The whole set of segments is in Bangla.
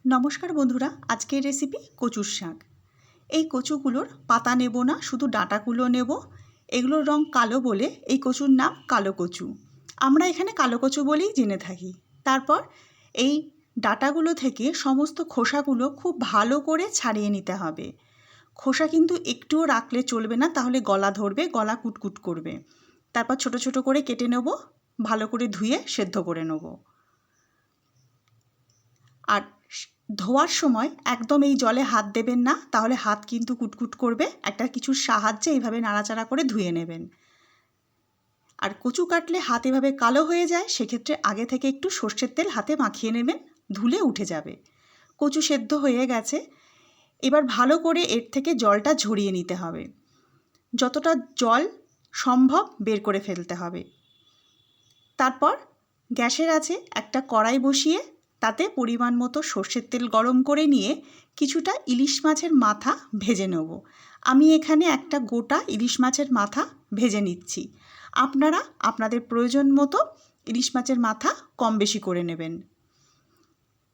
নমস্কার বন্ধুরা, আজকের রেসিপি কচুর শাক। এই কচুগুলোর পাতা নেব না, শুধু ডাঁটাগুলো নেব। এগুলোর রং কালো বলে এই কচুর নাম কালো কচু। আমরা এখানে কালো কচু বলেই জেনে থাকি। তারপর এই ডাঁটাগুলো থেকে সমস্ত খোসাগুলো খুব ভালো করে ছাড়িয়ে নিতে হবে। খোসা কিন্তু একটুও রাখলে চলবে না, তাহলে গলা ধরবে, গলা কুটকুট করবে। তারপর ছোট ছোট করে কেটে নেব, ভালো করে ধুয়ে সেদ্ধ করে নেব। আর ধোয়ার সময় একদম এই জলে হাত দেবেন না, তাহলে হাত কিন্তু কুটকুট করবে। একটা কিছুর সাহায্যে এইভাবে নাড়াচাড়া করে ধুয়ে নেবেন। আর কচু কাটলে হাত এভাবে কালো হয়ে যায়, সেক্ষেত্রে আগে থেকে একটু সর্ষের তেল হাতে মাখিয়ে নেবেন, ধুলে উঠে যাবে। কচু সেদ্ধ হয়ে গেছে, এবার ভালো করে এর থেকে জলটা ঝরিয়ে নিতে হবে। যতটা জল সম্ভব বের করে ফেলতে হবে। তারপর গ্যাসের আছে একটা কড়াই বসিয়ে তাতে পরিমাণ মতো সর্ষের তেল গরম করে নিয়ে কিছুটা ইলিশ মাছের মাথা ভেজে নেব। আমি এখানে একটা গোটা ইলিশ মাছের মাথা ভেজে নিচ্ছি। আপনারা আপনাদের প্রয়োজন মতো ইলিশ মাছের মাথা কম বেশি করে নেবেন।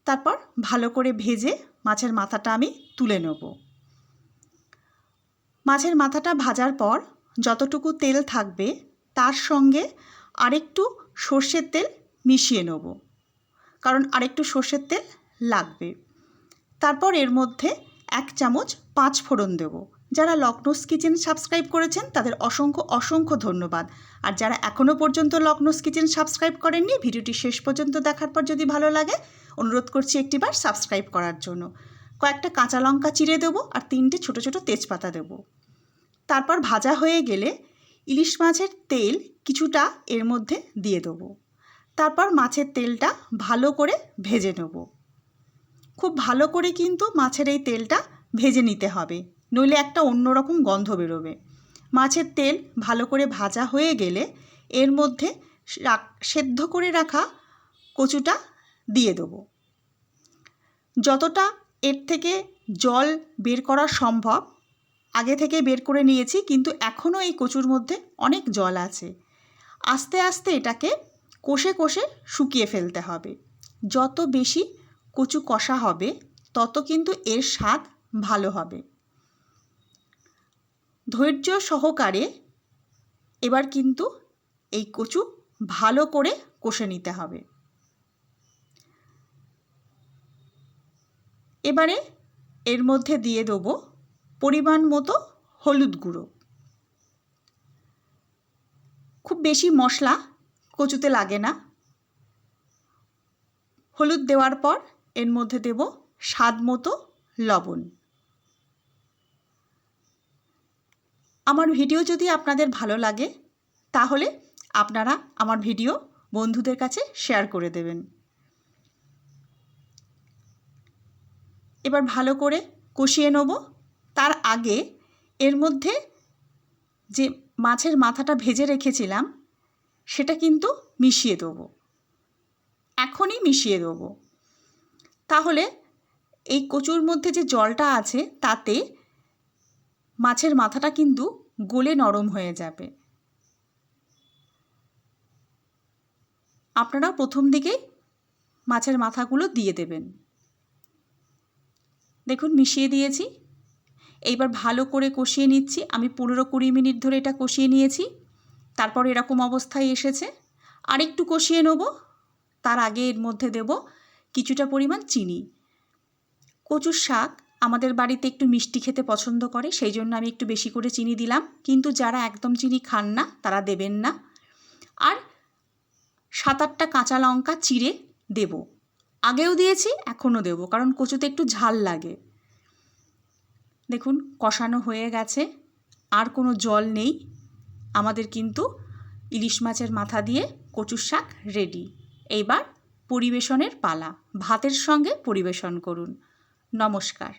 তারপর ভালো করে ভেজে মাছের মাথাটা আমি তুলে নেব। মাছের মাথাটা ভাজার পর যতটুকু তেল থাকবে তার সঙ্গে আরেকটু সর্ষের তেল মিশিয়ে নেব, কারণ আরেকটু সর্ষের তেল লাগবে। তারপর এর মধ্যে 1 চামচ 5 ফোড়ন দেব। যারা লখনৌস কিচেন সাবস্ক্রাইব করেছেন তাদের অসংখ্য অসংখ্য ধন্যবাদ। আর যারা এখনও পর্যন্ত লখনৌস কিচেন সাবস্ক্রাইব করেননি, ভিডিওটি শেষ পর্যন্ত দেখার পর যদি ভালো লাগে অনুরোধ করছি একটিবার সাবস্ক্রাইব করার জন্য। কয়েকটা কাঁচা লঙ্কা চিড়ে দেবো আর 3টে ছোটো ছোটো তেজপাতা দেব। তারপর ভাজা হয়ে গেলে ইলিশ মাছের তেল কিছুটা এর মধ্যে দিয়ে দেবো। তারপর মাছের তেলটা ভালো করে ভেজে নেব। খুব ভালো করে কিন্তু মাছের এই তেলটা ভেজে নিতে হবে, নইলে একটা অন্যরকম গন্ধ বেরোবে। মাছের তেল ভালো করে ভাজা হয়ে গেলে এর মধ্যে সেদ্ধ করে রাখা কচুটা দিয়ে দেবো। যতটা এর থেকে জল বের করা সম্ভব আগে থেকে বের করে নিয়েছি, কিন্তু এখনও এই কচুর মধ্যে অনেক জল আছে। আস্তে আস্তে এটাকে কষে কষে শুকিয়ে ফেলতে হবে। যত বেশি কচু কষা হবে তত কিন্তু এর স্বাদ ভালো হবে। ধৈর্য সহকারে এবার কিন্তু এই কচু ভালো করে কষে নিতে হবে। এবারে এর মধ্যে দিয়ে দেবো পরিমাণ মতো হলুদ গুঁড়ো। খুব বেশি মশলা কচুতে লাগে না। হলুদ দেওয়ার পর এর মধ্যে দেব স্বাদ মতো লবণ। আমার ভিডিও যদি আপনাদের ভালো লাগে তাহলে আপনারা আমার ভিডিও বন্ধুদের কাছে শেয়ার করে দেবেন। এবার ভালো করে কষিয়ে নেব। তার আগে এর মধ্যে যে মাছের মাথাটা ভেজে রেখেছিলাম সেটা কিন্তু মিশিয়ে দেবো, এখনই মিশিয়ে দেবো। তাহলে এই কচুর মধ্যে যে জলটা আছে তাতে মাছের মাথাটা কিন্তু গলে নরম হয়ে যাবে। আপনারা প্রথম দিকেই মাছের মাথাগুলো দিয়ে দেবেন। দেখুন মিশিয়ে দিয়েছি। এইবার ভালো করে কষিয়ে নিচ্ছি। আমি 15-20 মিনিট ধরে এটা কষিয়ে নিয়েছি। তারপর এরকম অবস্থায় এসেছে। আরেকটু কষিয়ে নেব। তার আগে এর মধ্যে দেব কিছুটা পরিমাণ চিনি। কচুর শাক আমাদের বাড়িতে একটু মিষ্টি খেতে পছন্দ করে, সেই জন্য আমি একটু বেশি করে চিনি দিলাম। কিন্তু যারা একদম চিনি খান না তারা দেবেন না। আর 7-8টা কাঁচা লঙ্কা চিড়ে দেব। আগেও দিয়েছি, এখনও দেব, কারণ কচুতে একটু ঝাল লাগে। দেখুন কষানো হয়ে গেছে, আর কোনো জল নেই। আমাদের কিন্তু ইলিশ মাছের মাথা দিয়ে কচুর শাক রেডি। এইবার পরিবেশনের পালা। ভাতের সঙ্গে পরিবেশন করুন। নমস্কার।